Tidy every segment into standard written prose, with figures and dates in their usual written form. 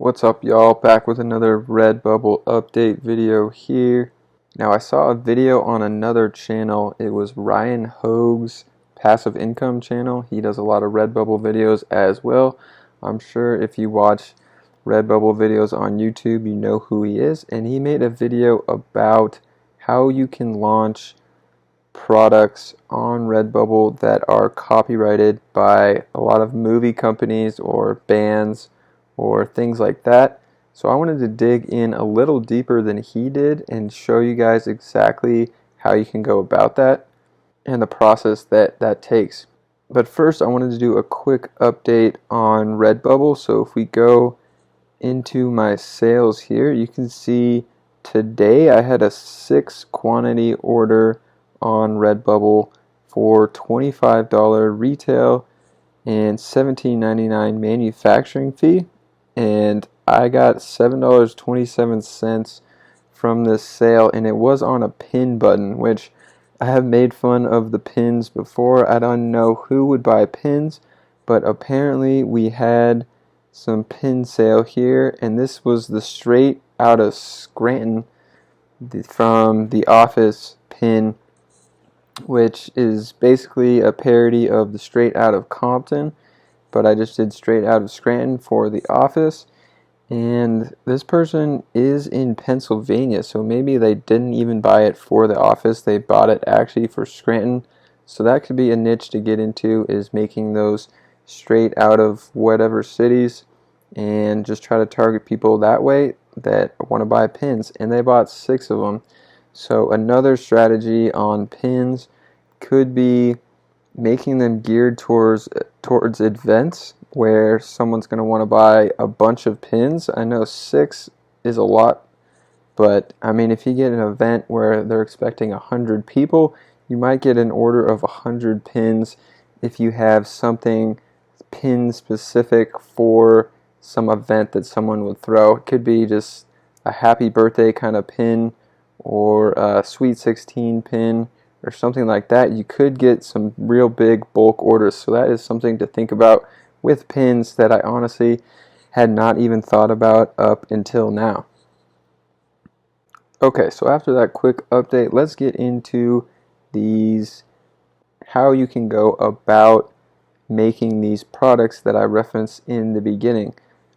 What's up, y'all? Back with another Redbubble update video here. Now, I saw a video on another channel. It was Ryan Hoag's passive income channel. He does a lot of Redbubble videos as well. I'm sure if you watch Redbubble videos on YouTube, you know who he is. And he made a video about how you can launch products on Redbubble that are copyrighted by a lot of movie companies or bands or things like that. So I wanted to dig in a little deeper than he did and show you guys exactly how you can go about that and the process that takes. But first, I wanted to do a quick update on Redbubble. So if we go into my sales here, you can see today I had a 6 quantity order on Redbubble for $25 retail and $17.99 manufacturing fee, and I got $7.27 from this sale, and it was on a pin button, which I have made fun of the pins before. I don't know who would buy pins, but apparently we had some pin sale here, and this was the straight out of Scranton from The Office pin, which is basically a parody of the Straight Out of Compton, but I just did Straight Out of Scranton for The Office. And this person is in Pennsylvania, so maybe they didn't even buy it for The Office, they bought it actually for Scranton. So that could be a niche to get into, is making those straight out of whatever cities and just try to target people that way that want to buy pins. And they bought 6 of them. So another strategy on pins could be making them geared towards events where someone's going to want to buy a bunch of pins. I know 6 is a lot, but I mean, if you get an event where they're expecting 100 people, you might get an order of 100 pins if you have something pin specific for some event that someone would throw. It could be just a happy birthday kind of pin or a Sweet 16 pin or something like that. You could get some real big bulk orders, so that is something to think about with pins that I honestly had not even thought about up until now. Okay, so after that quick update, let's get into how you can go about making these products that I referenced in the beginning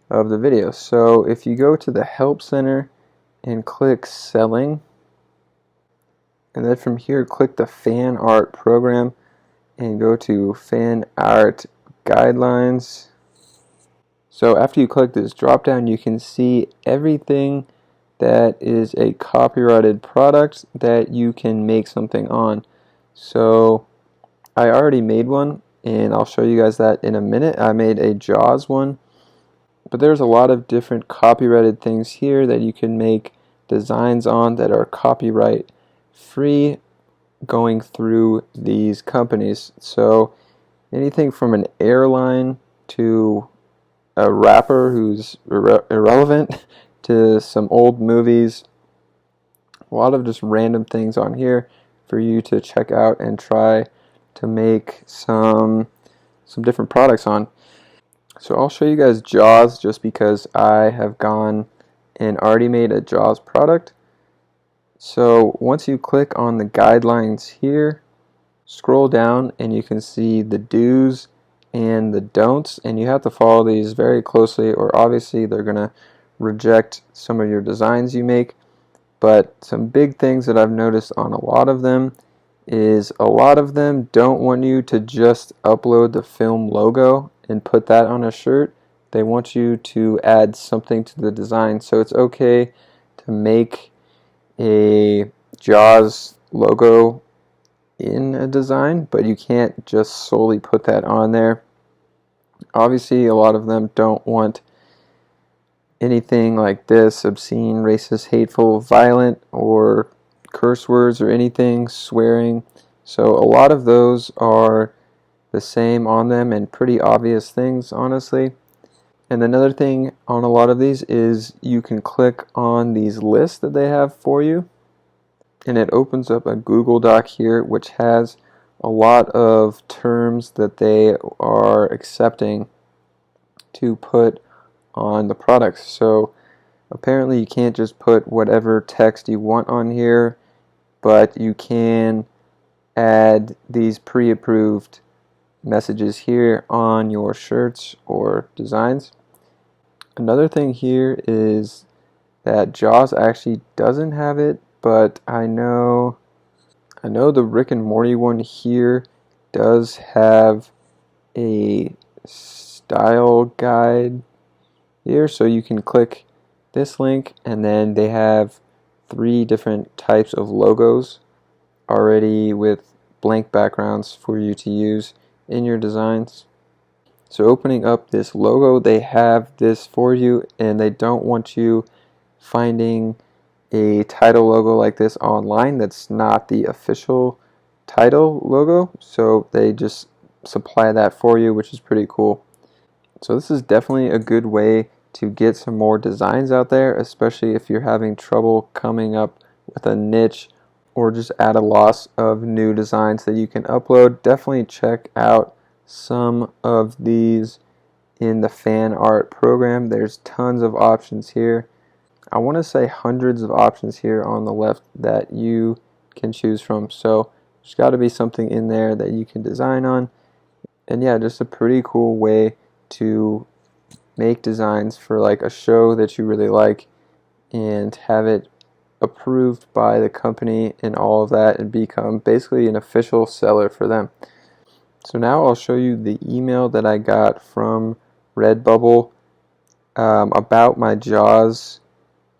of the video. So if you go to the Help Center and click Selling, and then from here click the Fan Art program and go to Fan Art Guidelines. So after you click this drop down, you can see everything that is a copyrighted product that you can make something on. So I already made one, and I'll show you guys that in a minute. I made a Jaws one, but there's a lot of different copyrighted things here that you can make designs on that are copyright free going through these companies. So anything from an airline to a rapper who's irrelevant to some old movies. A lot of just random things on here for you to check out and try to make some different products on. So I'll show you guys Jaws just because I have gone and already made a Jaws product. So once you click on the guidelines here, scroll down and you can see the do's and the don'ts, and you have to follow these very closely or obviously they're going to reject some of your designs you make. But some big things that I've noticed on a lot of them is a lot of them don't want you to just upload the film logo and put that on a shirt. They want you to add something to the design. So it's okay to make a Jaws logo in a design, but you can't just solely put that on there. Obviously, a lot of them don't want anything like this: obscene, racist, hateful, violent, or curse words or anything, swearing. So a lot of those are the same on them and pretty obvious things, honestly. And another thing on a lot of these is you can click on these lists that they have for you, and it opens up a Google Doc here which has a lot of terms that they are accepting to put on the products. So apparently you can't just put whatever text you want on here, but you can add these pre-approved messages here on your shirts or designs. Another thing here is that Jaws actually doesn't have it, but I know the Rick and Morty one here does have a style guide here, so you can click this link and then they have 3 different types of logos already with blank backgrounds for you to use in your designs. So opening up this logo, they have this for you, and they don't want you finding a title logo like this online that's not the official title logo, so they just supply that for you, which is pretty cool. So this is definitely a good way to get some more designs out there, especially if you're having trouble coming up with a niche or just at a loss of new designs that you can upload. Definitely check out some of these in the fan art program. There's tons of options here. I want to say hundreds of options here on the left that you can choose from. So there's got to be something in there that you can design on. And yeah, just a pretty cool way to make designs for like a show that you really like and have it approved by the company and all of that and become basically an official seller for them. So now I'll show you the email that I got from Redbubble about my Jaws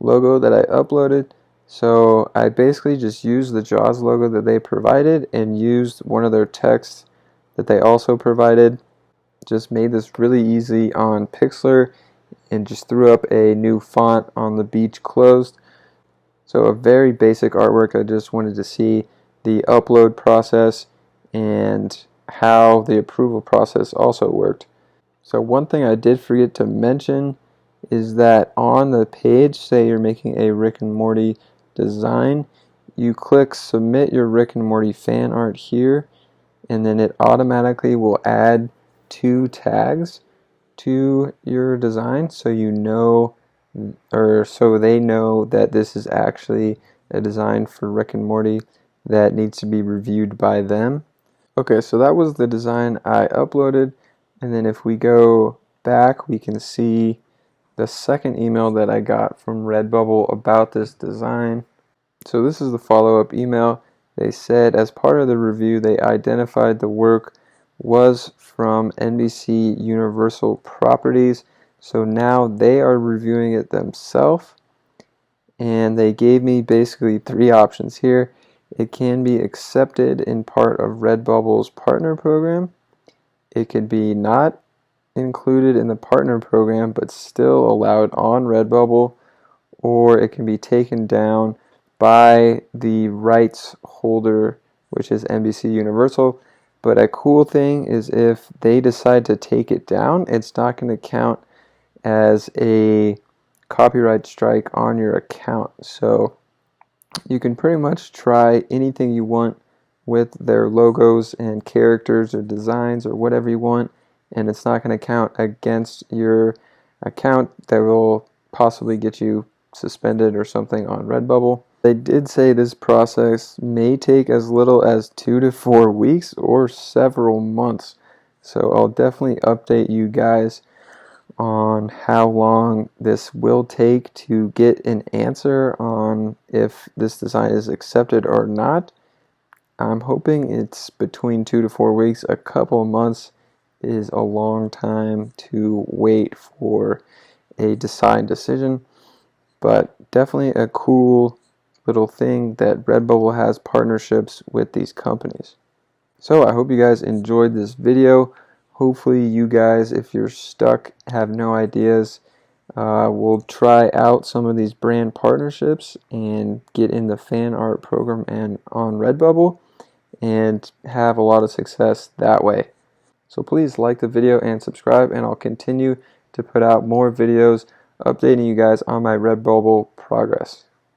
logo that I uploaded. So I basically just used the Jaws logo that they provided and used one of their texts that they also provided. Just made this really easy on Pixlr and just threw up a new font on the beach closed. So a very basic artwork. I just wanted to see the upload process and how the approval process also worked. So one thing I did forget to mention is that on the page, say you're making a Rick and Morty design, you click submit your Rick and Morty fan art here, and then it automatically will add 2 tags to your design, so you know, or so they know that this is actually a design for Rick and Morty that needs to be reviewed by them. Okay, so that was the design I uploaded, and then if we go back, we can see the second email that I got from Redbubble about this design. So this is the follow-up email. They said as part of the review, they identified the work was from NBC Universal Properties. So now they are reviewing it themselves. And they gave me basically 3 options here. It can be accepted in part of Redbubble's partner program. It could be not included in the partner program but still allowed on Redbubble, or it can be taken down by the rights holder, which is NBC Universal. But a cool thing is if they decide to take it down, it's not going to count as a copyright strike on your account. So you can pretty much try anything you want with their logos and characters or designs or whatever you want, and it's not going to count against your account. That will possibly get you suspended or something on Redbubble. They did say this process may take as little as 2 to 4 weeks or several months. So I'll definitely update you guys on how long this will take to get an answer on if this design is accepted or not. I'm hoping it's between 2 to 4 weeks. A couple of months is a long time to wait for a design decision, but definitely a cool little thing that Redbubble has partnerships with these companies. So I hope you guys enjoyed this video. Hopefully you guys, if you're stuck, have no ideas, will try out some of these brand partnerships and get in the fan art program and on Redbubble and have a lot of success that way. So please like the video and subscribe, and I'll continue to put out more videos updating you guys on my Redbubble progress.